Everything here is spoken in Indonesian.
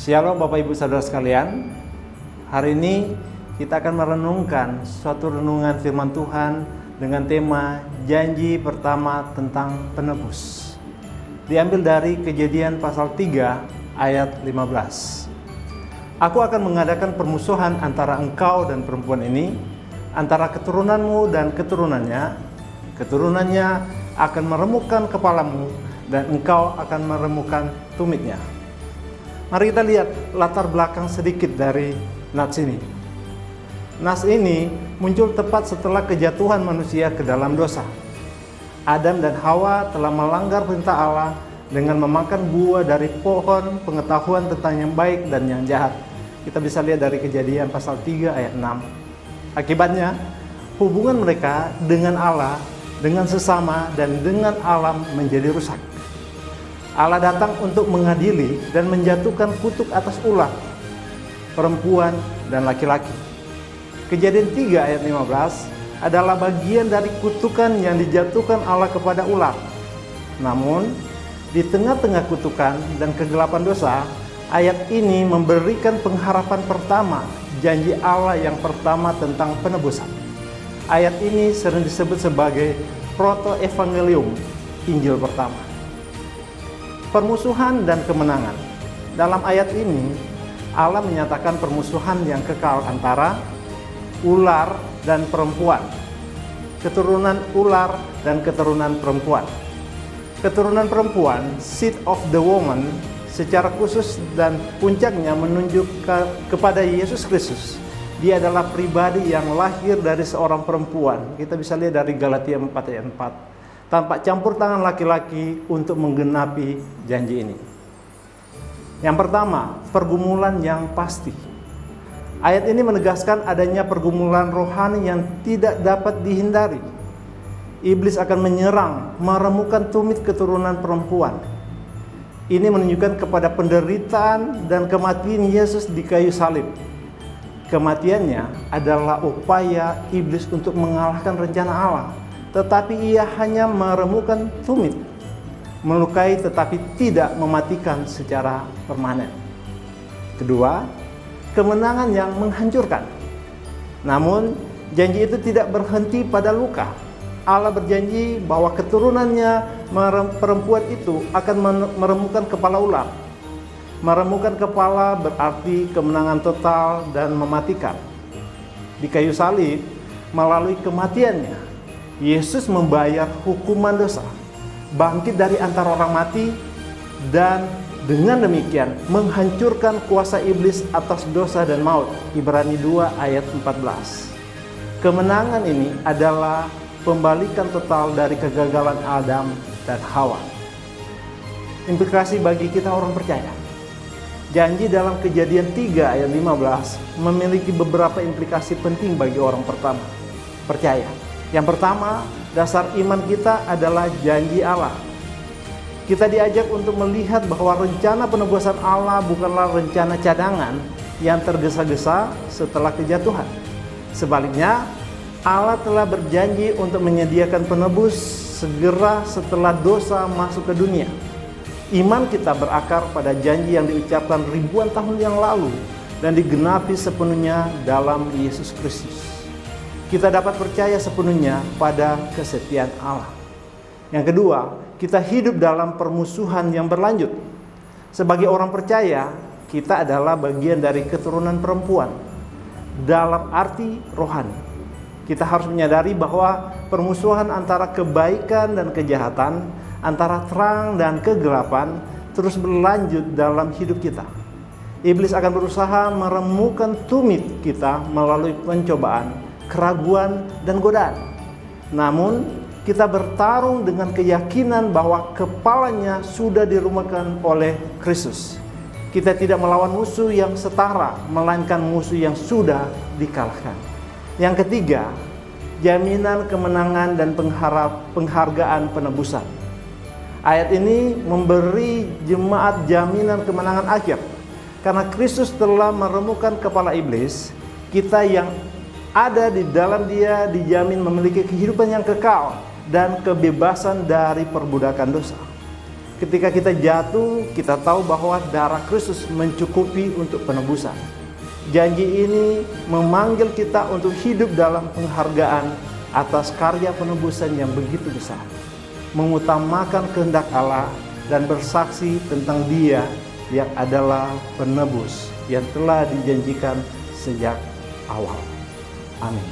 Shalom Bapak Ibu Saudara sekalian. Hari ini kita akan merenungkan suatu renungan firman Tuhan dengan tema janji pertama tentang penebus. Diambil dari Kejadian pasal 3 ayat 15. Aku akan mengadakan permusuhan antara engkau dan perempuan ini, antara keturunanmu dan keturunannya. Keturunannya akan meremukkan kepalamu dan engkau akan meremukkan tumitnya. Mari kita lihat latar belakang sedikit dari nas ini. Nas ini muncul tepat setelah kejatuhan manusia ke dalam dosa. Adam dan Hawa telah melanggar perintah Allah dengan memakan buah dari pohon pengetahuan tentang yang baik dan yang jahat. Kita bisa lihat dari Kejadian pasal 3 ayat 6. Akibatnya, hubungan mereka dengan Allah, dengan sesama, dan dengan alam menjadi rusak. Allah datang untuk mengadili dan menjatuhkan kutuk atas ular, perempuan, dan laki-laki. Kejadian 3 ayat 15 adalah bagian dari kutukan yang dijatuhkan Allah kepada ular. Namun, di tengah-tengah kutukan dan kegelapan dosa, ayat ini memberikan pengharapan pertama, janji Allah yang pertama tentang penebusan. Ayat ini sering disebut sebagai proto-evangelium, Injil pertama. Permusuhan dan kemenangan. Dalam ayat ini, Allah menyatakan permusuhan yang kekal antara ular dan perempuan, keturunan ular dan keturunan perempuan. Keturunan perempuan, seed of the woman, secara khusus dan puncaknya menunjuk kepada Yesus Kristus. Dia adalah pribadi yang lahir dari seorang perempuan. Kita bisa lihat dari Galatia 4 ayat 4. Tanpa campur tangan laki-laki untuk menggenapi janji ini. Yang pertama, pergumulan yang pasti. Ayat ini menegaskan adanya pergumulan rohani yang tidak dapat dihindari. Iblis akan menyerang, meremukkan tumit keturunan perempuan. Ini menunjukkan kepada penderitaan dan kematian Yesus di kayu salib. Kematiannya adalah upaya iblis untuk mengalahkan rencana Allah. Tetapi ia hanya meremukkan tumit, melukai tetapi tidak mematikan secara permanen. Kedua, kemenangan yang menghancurkan. Namun, janji itu tidak berhenti pada luka. Allah berjanji bahwa keturunannya perempuan itu akan meremukkan kepala ular. Meremukkan kepala berarti kemenangan total dan mematikan. Di kayu salib, melalui kematiannya, Yesus membayar hukuman dosa, bangkit dari antara orang mati, dan dengan demikian menghancurkan kuasa iblis atas dosa dan maut. Ibrani 2 ayat 14. Kemenangan ini adalah pembalikan total dari kegagalan Adam dan Hawa. Implikasi bagi kita orang percaya. Janji dalam Kejadian 3 ayat 15 memiliki beberapa implikasi penting bagi orang percaya. Yang pertama, dasar iman kita adalah janji Allah. Kita diajak untuk melihat bahwa rencana penebusan Allah bukanlah rencana cadangan yang tergesa-gesa setelah kejatuhan. Sebaliknya, Allah telah berjanji untuk menyediakan penebus segera setelah dosa masuk ke dunia. Iman kita berakar pada janji yang diucapkan ribuan tahun yang lalu dan digenapi sepenuhnya dalam Yesus Kristus. Kita dapat percaya sepenuhnya pada kesetiaan Allah. Yang kedua, kita hidup dalam permusuhan yang berlanjut. Sebagai orang percaya, kita adalah bagian dari keturunan perempuan dalam arti rohani. Kita harus menyadari bahwa permusuhan antara kebaikan dan kejahatan, antara terang dan kegelapan terus berlanjut dalam hidup kita. Iblis akan berusaha meremukkan tumit kita melalui pencobaan, keraguan, dan godaan. Namun, kita bertarung dengan keyakinan bahwa kepalanya sudah dirumahkan oleh Kristus. Kita tidak melawan musuh yang setara, melainkan musuh yang sudah dikalahkan. Yang ketiga, jaminan kemenangan dan penghargaan penebusan. Ayat ini memberi jemaat jaminan kemenangan akhir. Karena Kristus telah meremukkan kepala iblis, kita yang ada di dalam Dia dijamin memiliki kehidupan yang kekal dan kebebasan dari perbudakan dosa. Ketika kita jatuh, kita tahu bahwa darah Kristus mencukupi untuk penebusan. Janji ini memanggil kita untuk hidup dalam penghargaan atas karya penebusan yang begitu besar, mengutamakan kehendak Allah dan bersaksi tentang Dia yang adalah penebus yang telah dijanjikan sejak awal. Amin.